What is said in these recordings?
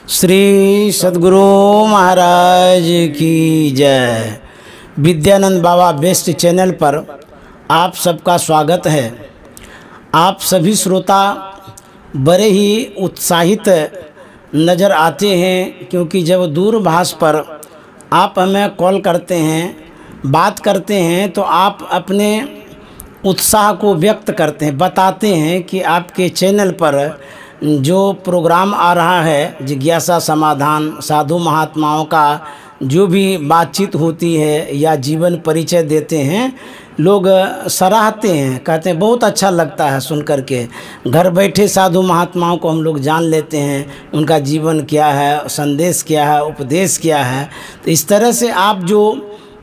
श्री सद्गुरु महाराज की जय। विद्यानंद बाबा best channel पर आप सबका स्वागत है। आप सभी श्रोता बड़े ही उत्साहित नज़र आते हैं, क्योंकि जब दूरभाष पर आप हमें कॉल करते हैं, बात करते हैं, तो आप अपने उत्साह को व्यक्त करते हैं, बताते हैं कि आपके चैनल पर जो प्रोग्राम आ रहा है जिज्ञासा समाधान, साधु महात्माओं का जो भी बातचीत होती है या जीवन परिचय देते हैं, लोग सराहते हैं, कहते हैं बहुत अच्छा लगता है सुन कर के। घर बैठे साधु महात्माओं को हम लोग जान लेते हैं, उनका जीवन क्या है, संदेश क्या है, उपदेश क्या है। तो इस तरह से आप जो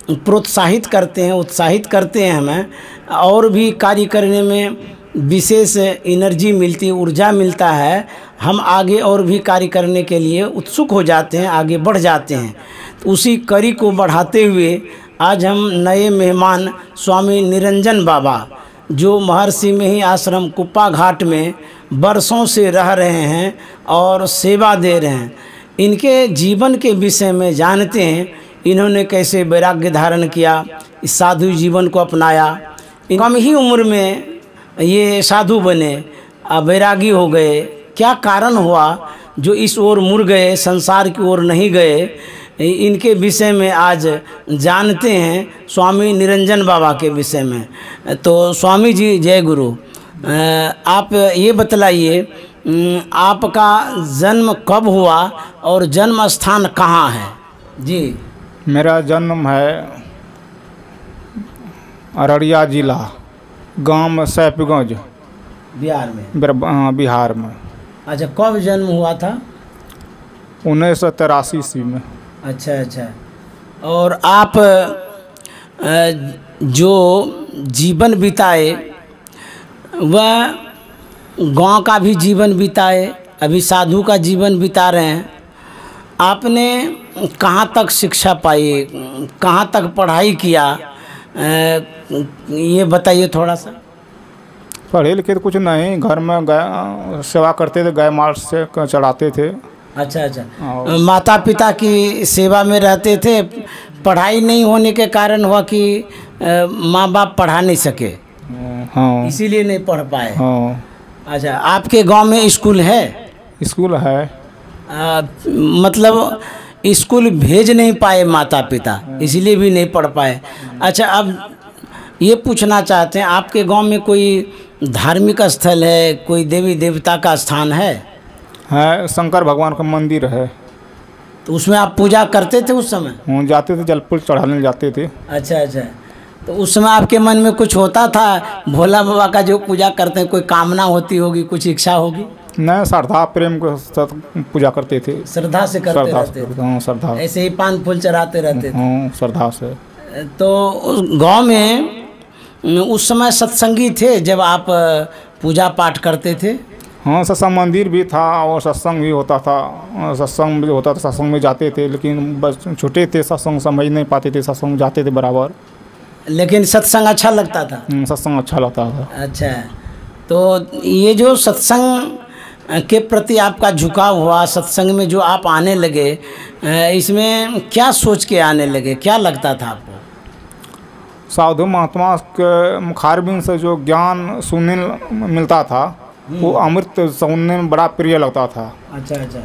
प्रोत्साहित करते हैं, उत्साहित करते हैं हमें, और भी कार्य करने में विशेष एनर्जी मिलती, ऊर्जा मिलता है। हम आगे और भी कार्य करने के लिए उत्सुक हो जाते हैं, आगे बढ़ जाते हैं। तो उसी कड़ी को बढ़ाते हुए आज हम नए मेहमान स्वामी निरंजन बाबा, जो महर्षि में ही आश्रम कुप्पा घाट में बरसों से रह रहे हैं और सेवा दे रहे हैं, इनके जीवन के विषय में जानते हैं। इन्होंने कैसे वैराग्य धारण किया, इस साधु जीवन को अपनाया, कम ही उम्र में ये साधु बने, वैरागी हो गए, क्या कारण हुआ जो इस ओर मुड़ गए, संसार की ओर नहीं गए, इनके विषय में आज जानते हैं, स्वामी निरंजन बाबा के विषय में। तो स्वामी जी जय गुरु। आप ये बतलाइए, आपका जन्म कब हुआ और जन्म स्थान कहाँ है? जी, मेरा जन्म है अररिया जिला, गांव सैफगंज, बिहार में। बिहार में। अच्छा, कब जन्म हुआ था? 1983 ईस्वी में। अच्छा अच्छा। और आप जो जीवन बिताए वह गांव का भी जीवन बिताए, अभी साधु का जीवन बिता रहे हैं। आपने कहाँ तक शिक्षा पाई, कहाँ तक पढ़ाई किया, ये बताइए थोड़ा सा। पढ़े लिखे तो कुछ नहीं, घर में गाय सेवा करते थे, गाय माल से चढ़ाते थे। अच्छा अच्छा। माता पिता की सेवा में रहते थे। पढ़ाई नहीं होने के कारण हुआ कि माँ बाप पढ़ा नहीं सके? हाँ, इसीलिए नहीं पढ़ पाए। हाँ। अच्छा, आपके गांव में स्कूल है? स्कूल है। मतलब स्कूल भेज नहीं पाए माता पिता, इसलिए भी नहीं पढ़ पाए। अच्छा, अब ये पूछना चाहते हैं, आपके गांव में कोई धार्मिक स्थल है, कोई देवी देवता का स्थान है? है, शंकर भगवान का मंदिर है। तो उसमें आप पूजा करते थे उस समय? जाते थे, जल फूल चढ़ाने जाते थे। अच्छा अच्छा। तो उस समय आपके मन में कुछ होता था? भोला बाबा का जो पूजा करते हैं, कोई कामना होती होगी, कुछ इच्छा होगी? नहीं, श्रद्धा प्रेम के साथ पूजा करते थे। श्रद्धा से करते रहते थे? हाँ, श्रद्धा। ऐसे ही पान फूल चढ़ाते रहते थे? हाँ, श्रद्धा से। तो गांव में उस समय सत्संगी थे जब आप पूजा पाठ करते थे? हाँ, सत्संग मंदिर भी था और सत्संग भी होता था। सत्संग भी होता था, सत्संग में जाते थे, लेकिन बस छोटे थे, सत्संग समझ नहीं पाते थे, सत्संग जाते थे बराबर। लेकिन सत्संग अच्छा लगता था? सत्संग अच्छा लगता था। अच्छा, तो ये जो सत्संग के प्रति आपका झुकाव हुआ, सत्संग में जो आप आने लगे, इसमें क्या सोच के आने लगे, क्या लगता था आपको? साधु महात्मा के मुखारबिन से जो ज्ञान सुनने मिलता था, वो अमृत सुनने में बड़ा प्रिय लगता था। अच्छा अच्छा।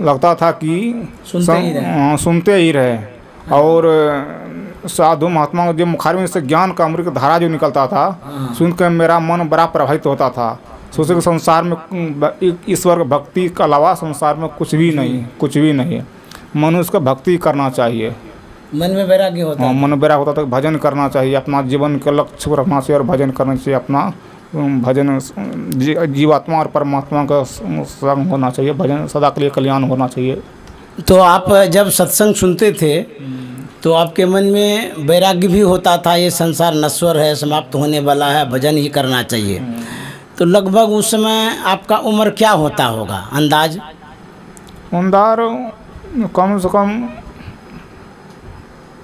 लगता था कि सुनते ही रहे। और साधु महात्मा जो मुखारबिन से ज्ञान का अमृत धारा जो निकलता था, सुनकर मेरा मन बड़ा प्रभावित होता था। सोचे कि संसार में ईश्वर की भक्ति के अलावा संसार में कुछ भी नहीं, कुछ भी नहीं है। मनुष्य को भक्ति करना चाहिए। मन में वैराग्य होता है? मन में वैराग्य होता था, भजन करना चाहिए, अपना जीवन का लक्ष्य रखना चाहिए और भजन करना चाहिए। अपना भजन जीवात्मा और परमात्मा का संग होना चाहिए, भजन सदा के लिए कल्याण होना चाहिए। तो आप जब सत्संग सुनते थे तो आपके मन में वैराग्य भी होता था, ये संसार नश्वर है, समाप्त होने वाला है, भजन ही करना चाहिए। तो लगभग उस समय आपका उम्र क्या होता होगा अंदाज? कम से कम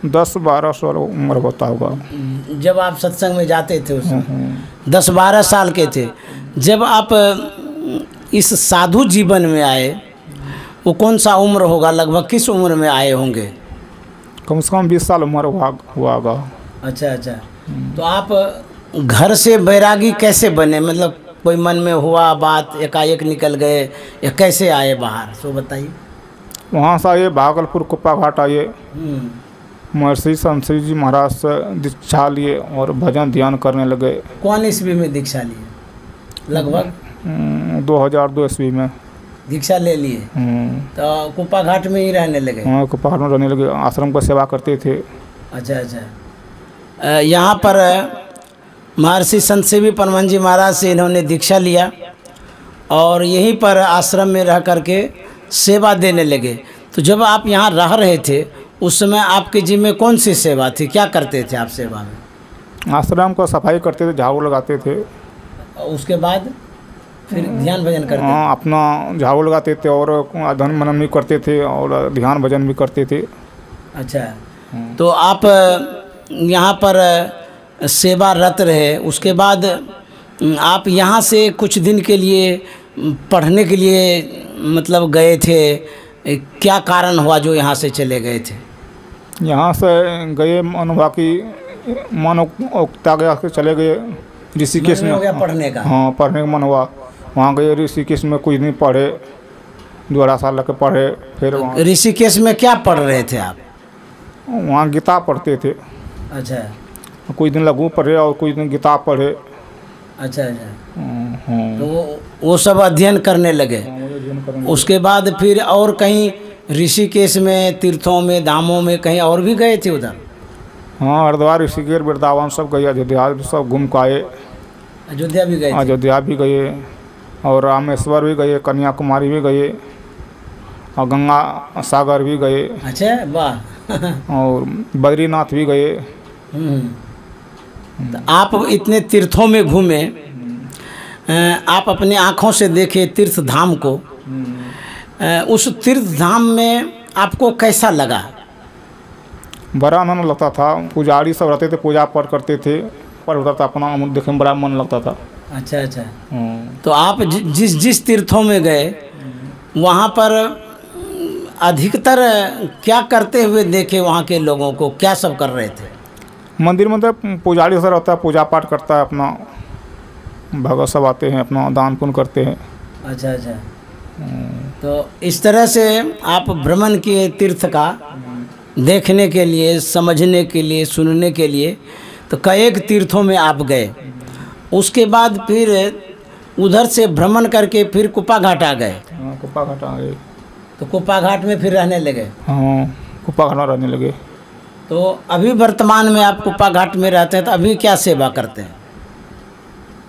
10-12 साल उम्र होता होगा जब आप सत्संग में जाते थे। उस 10-12 साल के थे जब आप इस साधु जीवन में आए। वो कौन सा उम्र होगा, लगभग किस उम्र में आए होंगे? कम से कम 20 साल उम्र हुआ होगा। अच्छा अच्छा। तो आप घर से बैरागी कैसे बने, मतलब कोई मन में हुआ बात, एकाएक निकल गए या कैसे आए बाहर, सो बताइए। वहाँ से आए भागलपुर कुप्पा घाट आए, महर्षि संत जी महाराज से दीक्षा लिए और भजन ध्यान करने लगे। कौन ईस्वी में दीक्षा लिए? लगभग 2002 ईस्वी में दीक्षा ले लिए। तो कुप्पा घाट में ही रहने लगे? हाँ, कुप्पा घाट में रहने लगे, आश्रम का सेवा करते थे। अच्छा अच्छा। यहाँ पर महर्षि संत सेवी परमहंस जी महाराज से इन्होंने दीक्षा लिया और यहीं पर आश्रम में रह करके सेवा देने लगे। तो जब आप यहाँ रह रहे थे उस समय आपके जिम्मे कौन सी सेवा थी, क्या करते थे आप सेवा में? आश्रम को सफाई करते थे, झाड़ू लगाते थे। उसके बाद फिर ध्यान भजन करते? हाँ, अपना झाड़ू लगाते थे और अध्ययन मनन भी करते थे और ध्यान भजन भी करते थे। अच्छा। तो आप यहाँ पर सेवारत रहे, उसके बाद आप यहाँ से कुछ दिन के लिए पढ़ने के लिए मतलब गए थे, क्या कारण हुआ जो यहाँ से चले गए थे? यहाँ से गए मन हुआ कि मन उकता गया कि चले गए ऋषिकेश में। हो गया पढ़ने का? हाँ, पढ़ने का मन हुआ, वहाँ गए ऋषिकेश में कुछ दिन पढ़े, 2 साल लग के पढ़े। फिर ऋषिकेश में क्या पढ़ रहे थे आप? वहाँ गीता पढ़ते थे। अच्छा। कुछ दिन लघु पढ़े और कुछ दिन गीता पढ़े। अच्छा अच्छा। तो वो सब अध्ययन करने लगे। उसके बाद फिर और कहीं ऋषिकेश में, तीर्थों में, धामों में कहीं और भी गए थे उधर? हाँ, हरिद्वार, ऋषिकेश, वृंदावन सब गए, अयोध्या सब घूम के आए। अयोध्या भी गए? अयोध्या भी गए और रामेश्वर भी गए, कन्याकुमारी भी गए और गंगा सागर भी गए। अच्छा, वाह। और बद्रीनाथ भी गए। तो आप इतने तीर्थों में घूमे, आप अपने आँखों से देखे तीर्थ धाम को, उस तीर्थ धाम में आपको कैसा लगा? बड़ा आनंद लगता था। पुजारी सब रहते थे, पूजा पाठ करते थे, पर होता था अपना देखने में बड़ा मन लगता था। अच्छा अच्छा। तो आप जिस तीर्थों में गए वहाँ पर अधिकतर क्या करते हुए देखे, वहाँ के लोगों को क्या सब कर रहे थे? मंदिर में तो पुजारी सब रहता है, पूजा पाठ करता है, अपना भगत सब आते हैं, अपना दान पुण्य करते हैं। अच्छा अच्छा। तो इस तरह से आप भ्रमण किए तीर्थ का, देखने के लिए, समझने के लिए, सुनने के लिए। तो कई तीर्थों में आप गए, उसके बाद फिर उधर से भ्रमण करके फिर कुप्पा घाट आ गए? हाँ, कुप्पा घाट आ गए। तो कुप्पा घाट में फिर रहने लगे? हाँ, कुप्पा घाट में रहने लगे। तो अभी वर्तमान में आप कुप्पा घाट में रहते हैं, तो अभी क्या सेवा करते हैं?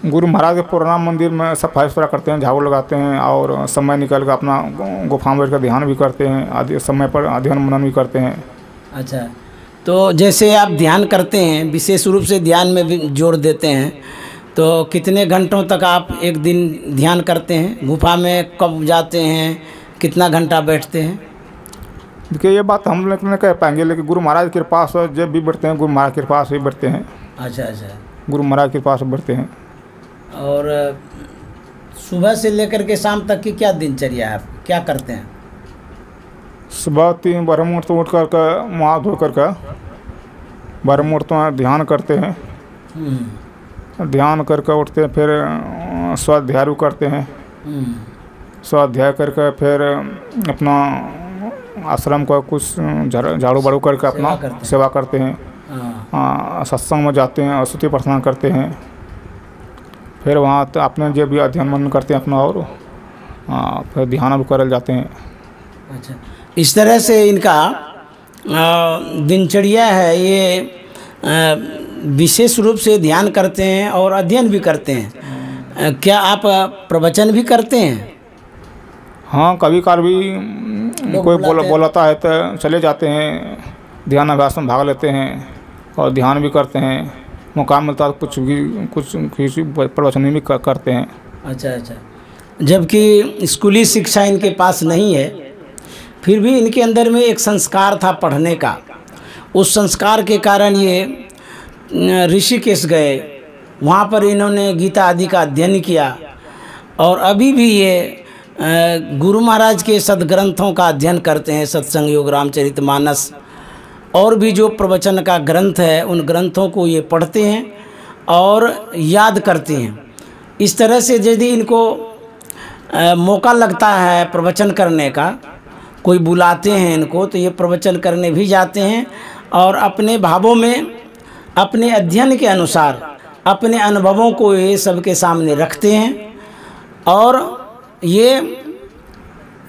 गुरु महाराज के पुराना मंदिर में सफाई सुथरा करते हैं, झाड़ू लगाते हैं और समय निकल कर अपना गुफा में बैठ कर ध्यान भी करते हैं, आदि समय पर अध्ययन मनन भी करते हैं। अच्छा। तो जैसे आप ध्यान करते हैं, विशेष रूप से ध्यान में भी जोड़ देते हैं, तो कितने घंटों तक आप एक दिन ध्यान करते हैं? गुफा में कब जाते हैं, कितना घंटा बैठते हैं? देखिए, ये बात हम लोग नहीं कह पाएंगे, लेकिन गुरु महाराज के पास जब भी बैठते हैं, गुरु महाराज के पास भी बैठते हैं। अच्छा अच्छा। गुरु महाराज के पास बैठते हैं। और सुबह से लेकर के शाम तक की क्या दिनचर्या है, आप क्या करते हैं? सुबह 3 ब्रह्ममुहूर्त उठ कर मुँह धो कर ब्रह्ममुहूर्त में ध्यान करते हैं। ध्यान करके उठते हैं, फिर स्वाध्याय करते हैं। स्वाध्याय करके फिर अपना आश्रम का कुछ झाड़ू बाड़ू करके अपना सेवा करते हैं। सत्संग में जाते हैं और स्तुति प्रार्थना करते हैं। फिर वहाँ तो अपने जो भी अध्ययन मनन करते हैं अपना, और फिर ध्यान भी कर जाते हैं। अच्छा, इस तरह से इनका दिनचर्या है। ये विशेष रूप से ध्यान करते हैं और अध्ययन भी करते हैं। क्या आप प्रवचन भी करते हैं? हाँ, कभी कभार भी कोई बोलाता है तो चले जाते हैं, ध्यान अभ्यास में भाग लेते हैं और ध्यान भी करते हैं। मौका मिलता है कुछ प्रवचन भी करते हैं। अच्छा अच्छा। जबकि स्कूली शिक्षा इनके पास नहीं है, फिर भी इनके अंदर में एक संस्कार था पढ़ने का। उस संस्कार के कारण ये ऋषिकेश गए, वहाँ पर इन्होंने गीता आदि का अध्ययन किया और अभी भी ये गुरु महाराज के सदग्रंथों का अध्ययन करते हैं, सत्संग योग, रामचरितमानस और भी जो प्रवचन का ग्रंथ है उन ग्रंथों को ये पढ़ते हैं और याद करते हैं। इस तरह से यदि इनको मौका लगता है प्रवचन करने का, कोई बुलाते हैं इनको, तो ये प्रवचन करने भी जाते हैं और अपने भावों में अपने अध्ययन के अनुसार अपने अनुभवों को ये सबके सामने रखते हैं और ये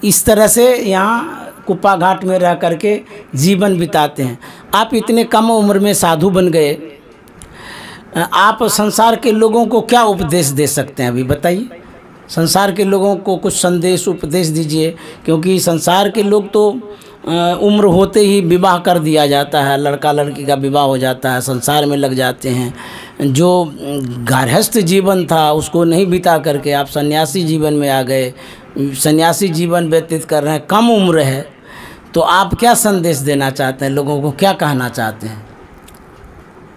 इस तरह से यहाँ कुप्पा घाट में रह करके जीवन बिताते हैं। आप इतने कम उम्र में साधु बन गए, आप संसार के लोगों को क्या उपदेश दे सकते हैं? अभी बताइए, संसार के लोगों को कुछ संदेश उपदेश दीजिए, क्योंकि संसार के लोग तो उम्र होते ही विवाह कर दिया जाता है, लड़का लड़की का विवाह हो जाता है, संसार में लग जाते हैं। जो गारहस्थ जीवन था उसको नहीं बिता करके आप सन्यासी जीवन में आ गए, सन्यासी जीवन व्यतीत कर रहे हैं, कम उम्र है, तो आप क्या संदेश देना चाहते हैं? लोगों को क्या कहना चाहते हैं?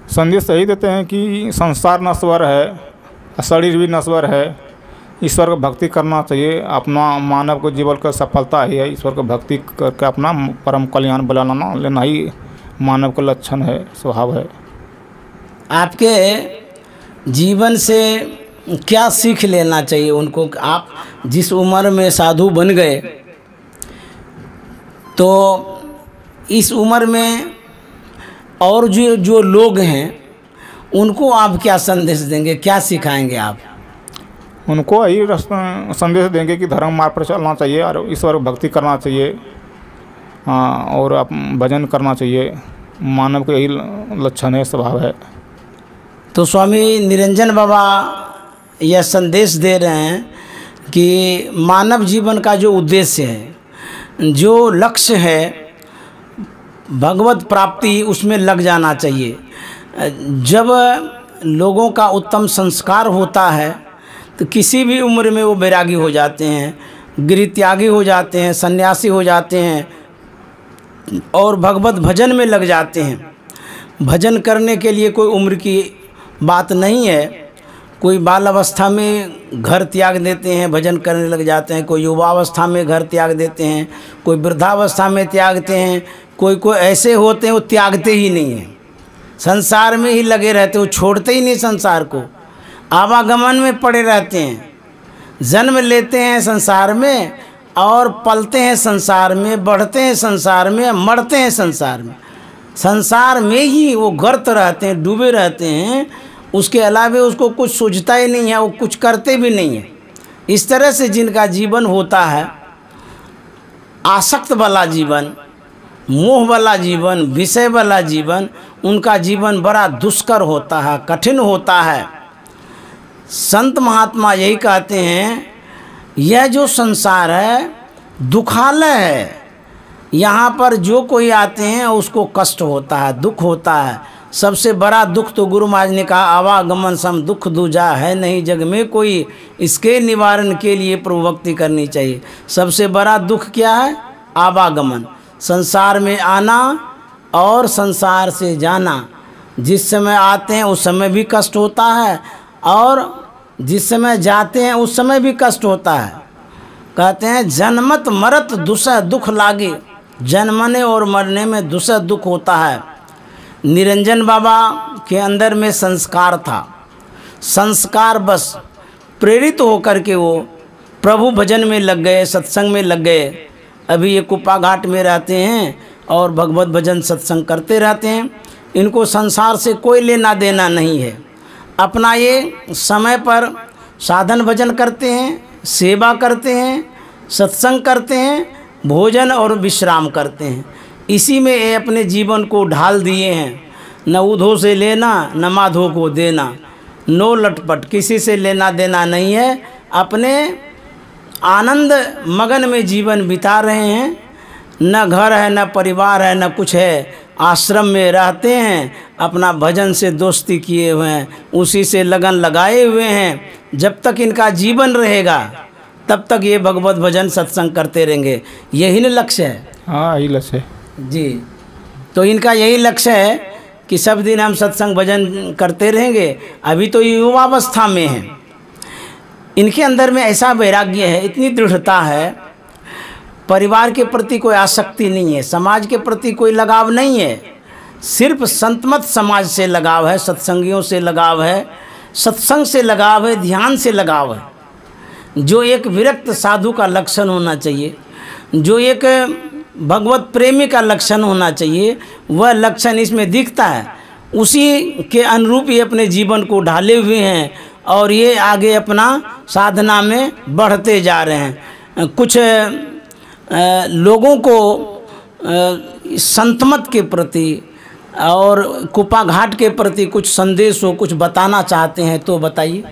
संदेश यही देते हैं कि संसार नश्वर है, शरीर भी नश्वर है, ईश्वर को भक्ति करना चाहिए। अपना मानव को जीवन का सफलता ही है, ईश्वर को भक्ति करके अपना परम कल्याण बुलाना लेना ही मानव का लक्षण है, स्वभाव है। आपके जीवन से क्या सीख लेना चाहिए उनको? आप जिस उम्र में साधु बन गए, तो इस उम्र में और जो लोग हैं उनको आप क्या संदेश देंगे, क्या सिखाएंगे आप? उनको यही संदेश देंगे कि धर्म मार्ग पर चलना चाहिए और ईश्वर को भक्ति करना चाहिए, और भजन करना चाहिए। मानव का यही लक्षण है, स्वभाव है। तो स्वामी निरंजन बाबा यह संदेश दे रहे हैं कि मानव जीवन का जो उद्देश्य है, जो लक्ष्य है, भगवत प्राप्ति, उसमें लग जाना चाहिए। जब लोगों का उत्तम संस्कार होता है तो किसी भी उम्र में वो बैरागी हो जाते हैं, गृहत्यागी हो जाते हैं, सन्यासी हो जाते हैं और भगवत भजन में लग जाते हैं। भजन करने के लिए कोई उम्र की बात नहीं है। कोई बाल अवस्था में घर त्याग देते हैं, भजन करने लग जाते हैं, कोई युवावस्था में घर त्याग देते हैं, कोई वृद्धावस्था में त्यागते हैं, कोई ऐसे होते हैं वो त्यागते ही नहीं हैं, संसार में ही लगे रहते, वो छोड़ते ही नहीं संसार को, आवागमन में पड़े रहते हैं, जन्म लेते हैं संसार में और पलते हैं संसार में, बढ़ते हैं संसार में, मरते हैं संसार में, संसार में ही वो गर्त रहते हैं, डूबे रहते हैं। उसके अलावा उसको कुछ सूझता ही नहीं है, वो कुछ करते भी नहीं है। इस तरह से जिनका जीवन होता है, आसक्त वाला जीवन, मोह वाला जीवन, विषय वाला जीवन, उनका जीवन बड़ा दुष्कर होता है, कठिन होता है। संत महात्मा यही कहते हैं, यह जो संसार है दुखालय है, यहाँ पर जो कोई आते हैं उसको कष्ट होता है, दुख होता है। सबसे बड़ा दुख तो गुरु महाराज ने कहा, आवागमन सम दुख दूजा है नहीं जग में कोई, इसके निवारण के लिए प्रभु भक्ति करनी चाहिए। सबसे बड़ा दुख क्या है? आवागमन, संसार में आना और संसार से जाना। जिस समय आते हैं उस समय भी कष्ट होता है और जिस समय जाते हैं उस समय भी कष्ट होता है। कहते हैं जन्मत मरत दुसह दुख लागे, जन्मने और मरने में दुसह दुख होता है। निरंजन बाबा के अंदर में संस्कार था, संस्कार बस प्रेरित होकर के वो प्रभु भजन में लग गए, सत्संग में लग गए। अभी ये कुप्पा घाट में रहते हैं और भगवत भजन सत्संग करते रहते हैं। इनको संसार से कोई लेना देना नहीं है। अपना ये समय पर साधन भजन करते हैं, सेवा करते हैं, सत्संग करते हैं, भोजन और विश्राम करते हैं। इसी में ये अपने जीवन को ढाल दिए हैं। न उधो से लेना न माधो को देना, नो लटपट, किसी से लेना देना नहीं है। अपने आनंद मगन में जीवन बिता रहे हैं। न घर है, न परिवार है, न कुछ है, आश्रम में रहते हैं, अपना भजन से दोस्ती किए हुए हैं, उसी से लगन लगाए हुए हैं। जब तक इनका जीवन रहेगा तब तक ये भगवत भजन सत्संग करते रहेंगे। यही न लक्ष्य है। हाँ, यही लक्ष्य है जी। तो इनका यही लक्ष्य है कि सब दिन हम सत्संग भजन करते रहेंगे। अभी तो युवावस्था में हैं, इनके अंदर में ऐसा वैराग्य है, इतनी दृढ़ता है, परिवार के प्रति कोई आसक्ति नहीं है, समाज के प्रति कोई लगाव नहीं है, सिर्फ संतमत समाज से लगाव है, सत्संगियों से लगाव है, सत्संग से लगाव है, ध्यान से लगाव है, जो एक विरक्त साधु का लक्षण होना चाहिए, जो एक भगवत प्रेमी का लक्षण होना चाहिए, वह लक्षण इसमें दिखता है। उसी के अनुरूप ये अपने जीवन को ढाले हुए हैं और ये आगे अपना साधना में बढ़ते जा रहे हैं। कुछ लोगों को संतमत के प्रति और कुपा घाट के प्रति कुछ संदेश हो, कुछ बताना चाहते हैं तो बताइए।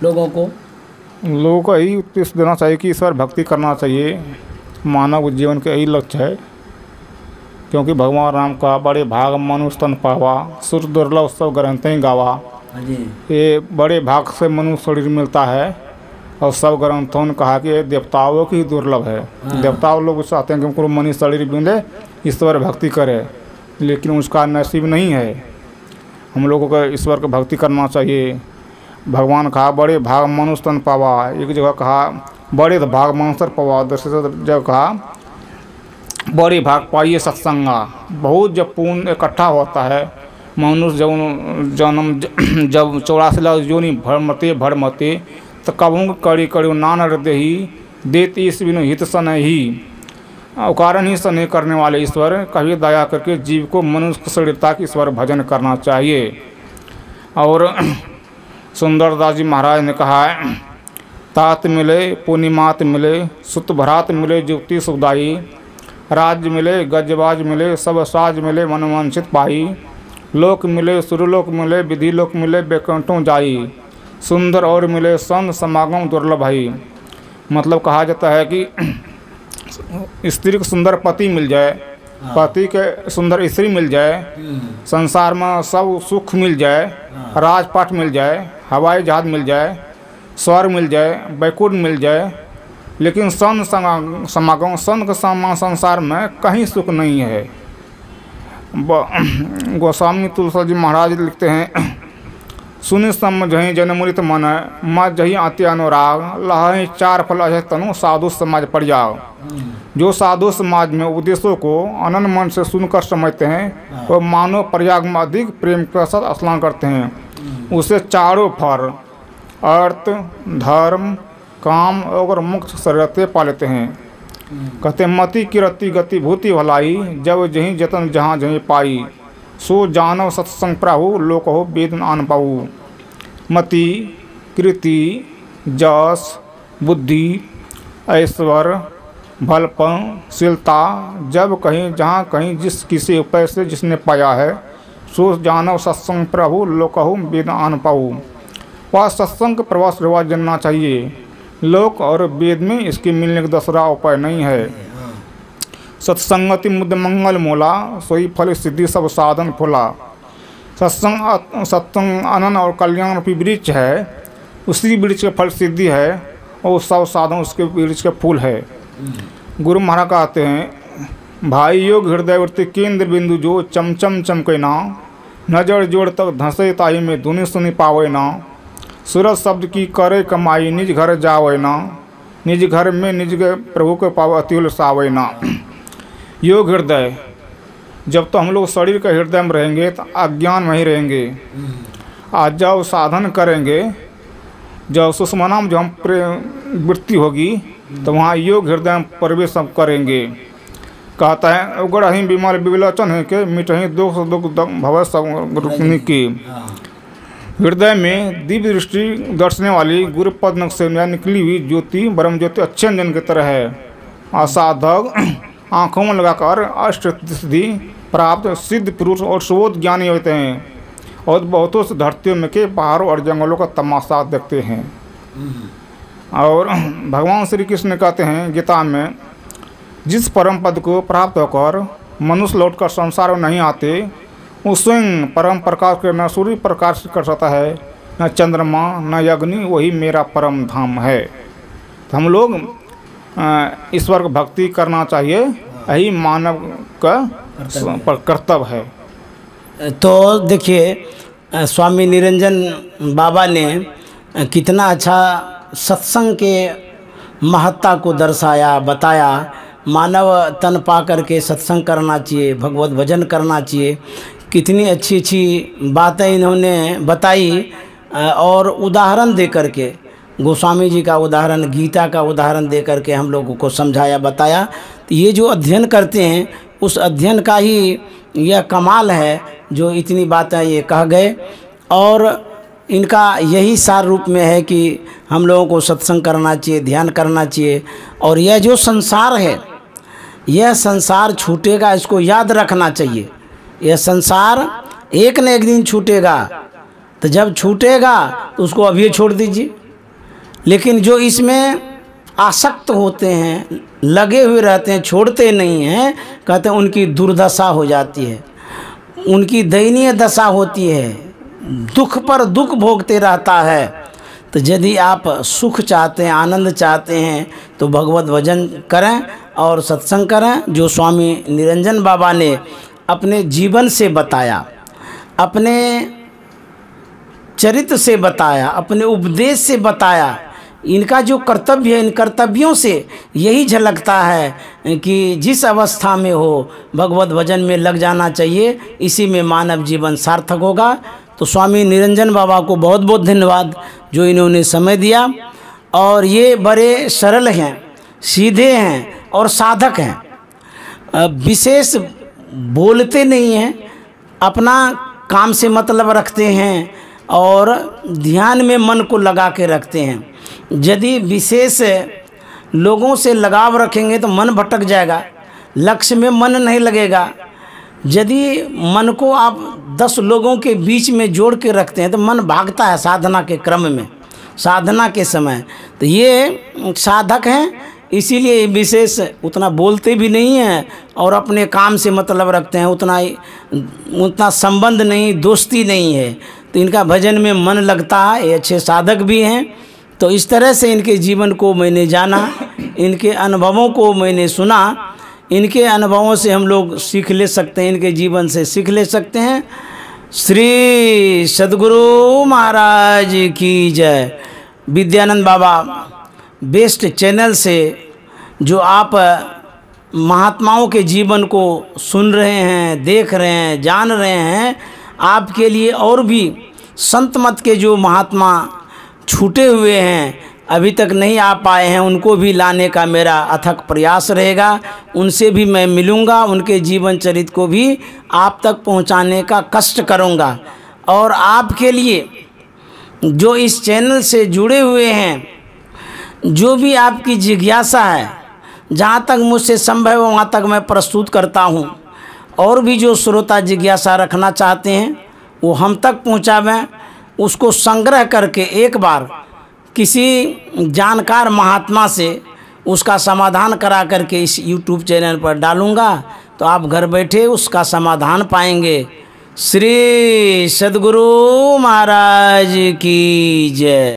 लोगों को यही उपदेश देना चाहिए कि ईश्वर भक्ति करना चाहिए, मानव जीवन के यही लक्ष्य है। क्योंकि भगवान राम का बड़े भाग मनुष्य तन पावा, सुर दुर्लभ सब ग्रंथें गावा। ये बड़े भाग से मनुष्य शरीर मिलता है और सब ग्रंथों ने कहा कि ये देवताओं की दुर्लभ है। देवताओं लोग चाहते हैं कि उनको मनुष्य शरीर मिले, ईश्वर भक्ति करे, लेकिन उसका नसीब नहीं है। हम लोगों को ईश्वर की भक्ति करना चाहिए। भगवान कहा बड़े भाग मनुष्य तन पावा, एक जगह कहा बड़े भाग मनुष्य पावा, दूसरी जगह कहा बड़े भाग पाइए सत्संगा। बहुत जब पुण्य इकट्ठा होता है, मनुष्य जन्म जब 84 लाख योनि भरमते तो कबूँ कड़ी कड़ी नान हृदय ही देती इस बिनु हित सन ही, कारण ही सने करने वाले ईश्वर कभी दया करके जीव को मनुष्य शरीरता की ईश्वर भजन करना चाहिए। और सुंदरदास जी महाराज ने कहा है तात मिले पूर्णिमात मिले, सुत भरात मिले जुक्ति सुखदाई, राज्य मिले गजबाज मिले सब साज मिले मनवांछित पाई, लोक मिले सुरलोक मिले विधि लोक मिले बैकुंठों जाई, सुंदर और मिले संत समागम दुर्लभ भाई। मतलब कहा जाता है कि स्त्री को सुंदर पति मिल जाए, पति के सुंदर स्त्री मिल जाए, संसार में सब सुख मिल जाए, राजपाट मिल जाए, हवाई जहाज मिल जाए, स्वर्ग मिल जाए, बैकुंठ मिल जाए, लेकिन संत समागम संत के समान संसार में कहीं सुख नहीं है। गोस्वामी तुलसी जी महाराज लिखते हैं सुनि समझहि जनमुनित मन, मत जही आति अनुराग, लहहि चार फल अजय तनु साधु समाज परिजाग। जो साधु समाज में उपदेशों को अनन्य मन से सुनकर समझते हैं वो मानव प्रयाग में अधिक प्रेम के साथ स्नान करते हैं। उसे चारों फल अर्थ धर्म काम और मोक्ष सरते पा लेते हैं। कहते मति की रति गति भूति भलाई, जब जहीं जतन जहाँ जहीं पाई, सो जानव सत्संग प्रभु लोक हो वेद आन पाऊ। मति कृति जस बुद्धि ऐश्वर्य भलपनशीलता जब कहीं जहाँ कहीं जिस किसी उपाय से जिसने पाया है, सो जानव सत्संग प्रभु लोक हो वेद आन पाऊ। वह सत्संग प्रवास रिवाज जानना चाहिए। लोक और वेद में इसके मिलने का दूसरा उपाय नहीं है। सत्संगति मुद्द मंगल मोला, सोई फल सिद्धि सब साधन फुला। सत्संग आनंद और कल्याण रूपी वृक्ष है, उसी वृक्ष के फल सिद्धि है और सब साधन उसके वृक्ष के फूल है। गुरु महाराज कहते हैं भाई योग हृदय वृत्ति केंद्र बिंदु जो चमचम चमके ना, नजर जोड़ तक धंसे ताई में धुनि सुनी पावे ना। सूरज शब्द की करे कमाई निज घर जावे ना, निज घर में निज प्रभु के पाव अतिउल सावे ना। योग हृदय जब तो हम लोग शरीर के हृदय में रहेंगे तो अज्ञान में ही रहेंगे। आज जब साधन करेंगे, जब सुषमना में जो हम वृत्ति होगी तो वहाँ योग हृदय में प्रवेश हम करेंगे। कहता है उगड़ ही विमल विलोचन है के मिटही दुख दुख भव सब रुकनी की। हृदय में दिव्य दृष्टि दर्शने वाली गुरु पद से निकली हुई ज्योति ब्रह्म ज्योति अच्छे अंजन की तरह है। असाधक आँखों में लगाकर अष्ट सिद्धि प्राप्त सिद्ध पुरुष और सुबोध ज्ञानी होते हैं और बहुतों से धरतियों में के पहाड़ों और जंगलों का तमाशा देखते हैं। और भगवान श्री कृष्ण कहते हैं गीता में, जिस परम पद को प्राप्त होकर मनुष्य लौटकर संसार में नहीं आते, वो स्वयं परम प्रकाश के न सूर्य प्रकाश कर सकता है, न चंद्रमा न अग्नि, वही मेरा परम धाम है। तो हम लोग ईश्वर की भक्ति करना चाहिए, यही मानव का कर्तव्य है। तो देखिए स्वामी निरंजन बाबा ने कितना अच्छा सत्संग के महत्ता को दर्शाया, बताया। मानव तन पा करके सत्संग करना चाहिए, भगवत भजन करना चाहिए। कितनी अच्छी अच्छी बातें इन्होंने बताई और उदाहरण दे करके, गोस्वामी जी का उदाहरण, गीता का उदाहरण दे करके हम लोगों को समझाया, बताया। तो ये जो अध्ययन करते हैं उस अध्ययन का ही यह कमाल है जो इतनी बातें ये कह गए। और इनका यही सार रूप में है कि हम लोगों को सत्संग करना चाहिए, ध्यान करना चाहिए। और यह जो संसार है, यह संसार छूटेगा, इसको याद रखना चाहिए। यह संसार एक न एक दिन छूटेगा, तो जब छूटेगा तो उसको अभी छोड़ दीजिए। लेकिन जो इसमें आसक्त होते हैं, लगे हुए रहते हैं, छोड़ते नहीं हैं, कहते हैं उनकी दुर्दशा हो जाती है, उनकी दयनीय दशा होती है, दुख पर दुख भोगते रहता है। तो यदि आप सुख चाहते हैं, आनंद चाहते हैं, तो भगवत भजन करें और सत्संग करें। जो स्वामी निरंजन बाबा ने अपने जीवन से बताया, अपने चरित्र से बताया, अपने उपदेश से बताया, इनका जो कर्तव्य है, इन कर्तव्यों से यही झलकता है कि जिस अवस्था में हो भगवत भजन में लग जाना चाहिए, इसी में मानव जीवन सार्थक होगा। तो स्वामी निरंजन बाबा को बहुत बहुत धन्यवाद जो इन्होंने समय दिया। और ये बड़े सरल हैं, सीधे हैं और साधक हैं। विशेष बोलते नहीं हैं, अपना काम से मतलब रखते हैं और ध्यान में मन को लगा के रखते हैं। यदि विशेष लोगों से लगाव रखेंगे तो मन भटक जाएगा, लक्ष्य में मन नहीं लगेगा। यदि मन को आप 10 लोगों के बीच में जोड़ के रखते हैं तो मन भागता है साधना के क्रम में, साधना के समय। तो ये साधक हैं, इसीलिए विशेष उतना बोलते भी नहीं हैं और अपने काम से मतलब रखते हैं, उतना संबंध नहीं, दोस्ती नहीं है। तो इनका भजन में मन लगता है, ये अच्छे साधक भी हैं। तो इस तरह से इनके जीवन को मैंने जाना, इनके अनुभवों को मैंने सुना। इनके अनुभवों से हम लोग सीख ले सकते हैं, इनके जीवन से सीख ले सकते हैं। श्री सद्गुरु महाराज की जय। विद्यानंद बाबा बेस्ट चैनल से जो आप महात्माओं के जीवन को सुन रहे हैं, देख रहे हैं, जान रहे हैं, आपके लिए और भी संत मत के जो महात्मा छूटे हुए हैं, अभी तक नहीं आ पाए हैं, उनको भी लाने का मेरा अथक प्रयास रहेगा। उनसे भी मैं मिलूँगा, उनके जीवन चरित्र को भी आप तक पहुंचाने का कष्ट करूँगा। और आपके लिए जो इस चैनल से जुड़े हुए हैं, जो भी आपकी जिज्ञासा है, जहाँ तक मुझसे संभव है वहाँ तक मैं प्रस्तुत करता हूँ। और भी जो श्रोता जिज्ञासा रखना चाहते हैं वो हम तक पहुँचावें, उसको संग्रह करके एक बार किसी जानकार महात्मा से उसका समाधान करा करके इस YouTube चैनल पर डालूँगा, तो आप घर बैठे उसका समाधान पाएंगे। श्री सद्गुरु महाराज की जय।